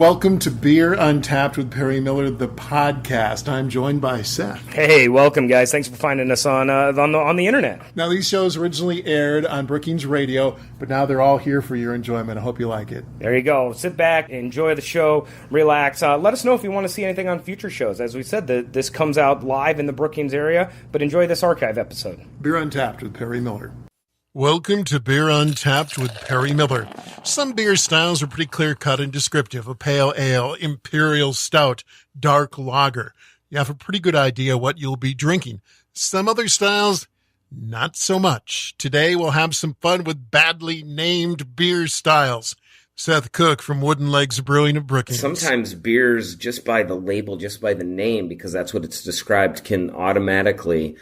Welcome to Beer Untapped with Perry Miller, the podcast. I'm joined by Seth. Hey, welcome, guys. Thanks for finding us on the internet. Now, these shows originally aired on Brookings Radio, but now they're all here for your enjoyment. I hope you like it. There you go. Sit back, enjoy the show, relax. Let us know if you want to see anything on future shows. As we said, this comes out live in the Brookings area, but enjoy this archive episode. Beer Untapped with Perry Miller. Welcome to Beer Untapped with Perry Miller. Some beer styles are pretty clear-cut and descriptive. A pale ale, imperial stout, dark lager. You have a pretty good idea what you'll be drinking. Some other styles, not so much. Today we'll have some fun with badly named beer styles. Seth Cook from Wooden Legs Brewing of Brookings. Sometimes beers, just by the label, just by the name, because that's what it's described, can automatically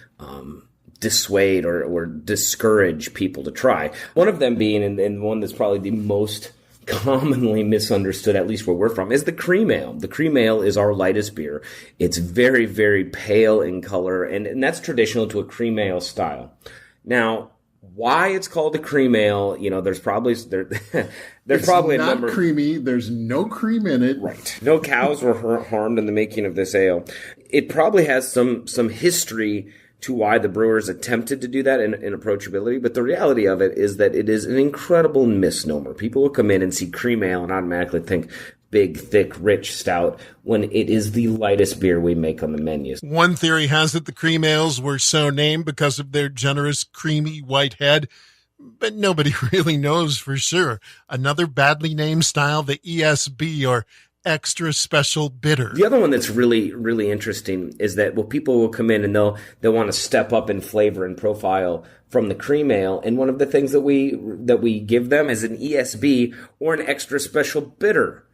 dissuade or discourage people to try. One of them being, and one that's probably the most commonly misunderstood, at least where we're from, is the cream ale. The cream ale is our lightest beer. It's very, very pale in color, and that's traditional to a cream ale style. Now, why it's called a cream ale, there's probably It's probably a not number. creamy. There's no cream in it. Right. No cows were harmed in the making of this ale. It probably has some history to why the brewers attempted to do that in approachability, but the reality of it is that it is an incredible misnomer. People will come in and see cream ale and automatically think big, thick, rich stout when it is the lightest beer we make on the menus. One theory has it the cream ales were so named because of their generous, creamy white head, but nobody really knows for sure. Another badly named style, the ESB, or extra special bitter. The other one that's really, really interesting is that people will come in and they'll want to step up in flavor and profile from the cream ale, and one of the things that we give them is an ESB or an extra special bitter.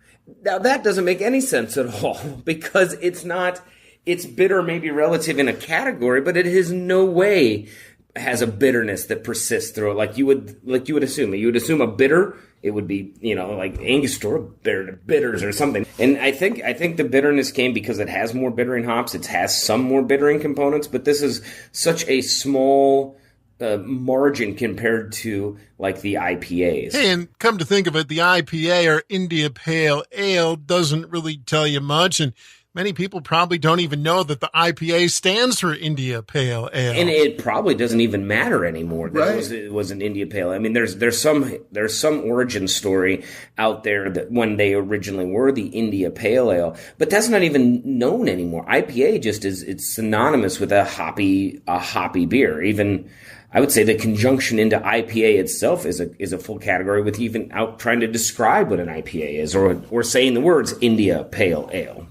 Now that doesn't make any sense at all, because it's bitter maybe relative in a category, but it has no way has a bitterness that persists through it like you would assume. You would assume a bitter, it would be, like Angostura bitters or something. And I think the bitterness came because it has more bittering hops. It has some more bittering components, but this is such a small margin compared to like the IPAs. Hey, and come to think of it, the IPA or India Pale Ale doesn't really tell you much, and many people probably don't even know that the IPA stands for India Pale Ale. And it probably doesn't even matter anymore that right. it was an India Pale Ale. I mean, there's some origin story out there that when they originally were the India Pale Ale, but that's not even known anymore. IPA just it's synonymous with a hoppy beer. Even I would say the conjunction into IPA itself is a full category, with even out trying to describe what an IPA is, or saying the words India Pale Ale.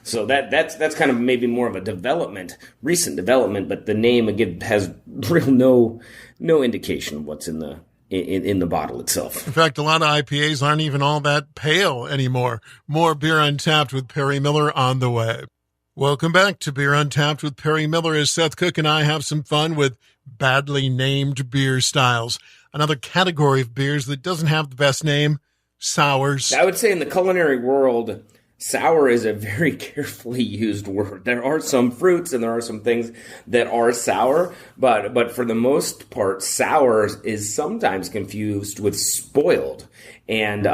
So that's kind of maybe more of a recent development, but the name again has real no indication of what's in the bottle itself. In fact, a lot of IPAs aren't even all that pale anymore. More Beer Untapped with Perry Miller on the way. Welcome back to Beer Untapped with Perry Miller, as Seth Cook and I have some fun with badly named beer styles. Another category of beers that doesn't have the best name, sours. I would say in the culinary world, sour is a very carefully used word. There are some fruits and there are some things that are sour, but for the most part, sour is sometimes confused with spoiled. And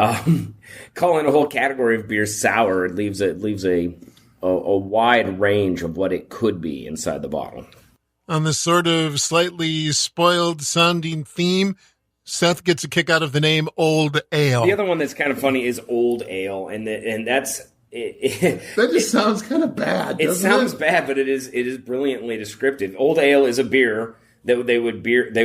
calling a whole category of beer sour, it leaves a wide range of what it could be inside the bottle. On this sort of slightly spoiled-sounding theme, Seth gets a kick out of the name Old Ale. The other one that's kind of funny is Old Ale, and that's that just sounds kind of bad. It sounds bad, but it is brilliantly descriptive. Old Ale is a beer that they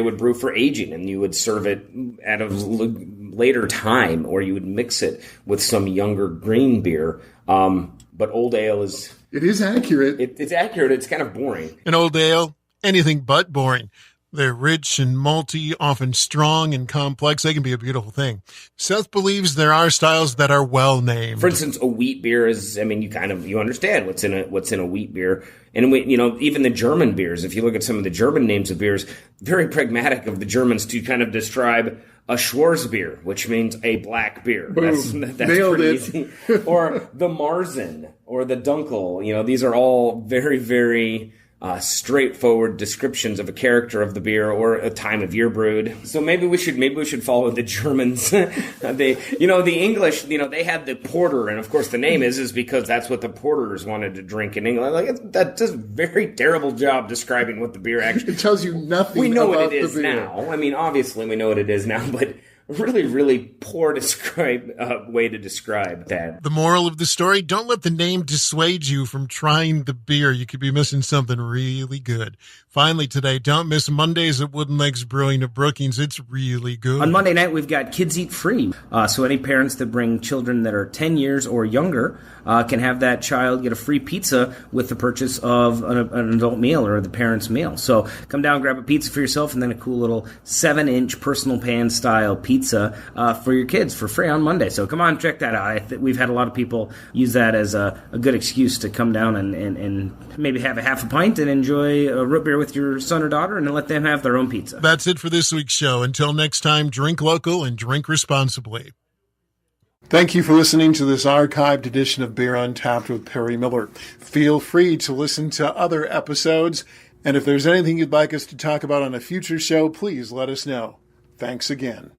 would brew for aging, and you would serve it at a later time, or you would mix it with some younger green beer. But Old Ale is accurate. It's accurate. It's kind of boring. An Old Ale, anything but boring. They're rich and malty, often strong and complex. They can be a beautiful thing. Seth believes there are styles that are well named. For instance, a wheat beer is, you understand what's in a wheat beer. And even the German beers, if you look at some of the German names of beers, very pragmatic of the Germans to kind of describe a Schwarzbier, which means a black beer. Boom. That's Nailed pretty it. easy. Or the Marzen or the Dunkel. These are all very, very straightforward descriptions of a character of the beer or a time of year brewed. So maybe we should follow the Germans. The English, they had the porter, and of course the name is because that's what the porters wanted to drink in England. Like, that's just a very terrible job describing what the beer actually. It tells you nothing. We know about what it is the beer. now. I mean, obviously we know what it is now, but really, really poor way to describe that. The moral of the story, don't let the name dissuade you from trying the beer. You could be missing something really good. Finally today, don't miss Mondays at Wooden Legs Brewing of Brookings. It's really good. On Monday night, we've got Kids Eat Free. So any parents that bring children that are 10 years or younger can have that child get a free pizza with the purchase of an adult meal or the parent's meal. So come down, grab a pizza for yourself, and then a cool little 7-inch personal pan style pizza for your kids for free on Monday. So come on, check that out. We've had a lot of people use that as a good excuse to come down and maybe have a half a pint and enjoy a root beer with your son or daughter, and then let them have their own pizza. That's it for this week's show. Until next time, drink local and drink responsibly. Thank you for listening to this archived edition of Beer Untapped with Perry Miller. Feel free to listen to other episodes, and if there's anything you'd like us to talk about on a future show, please let us know. Thanks again.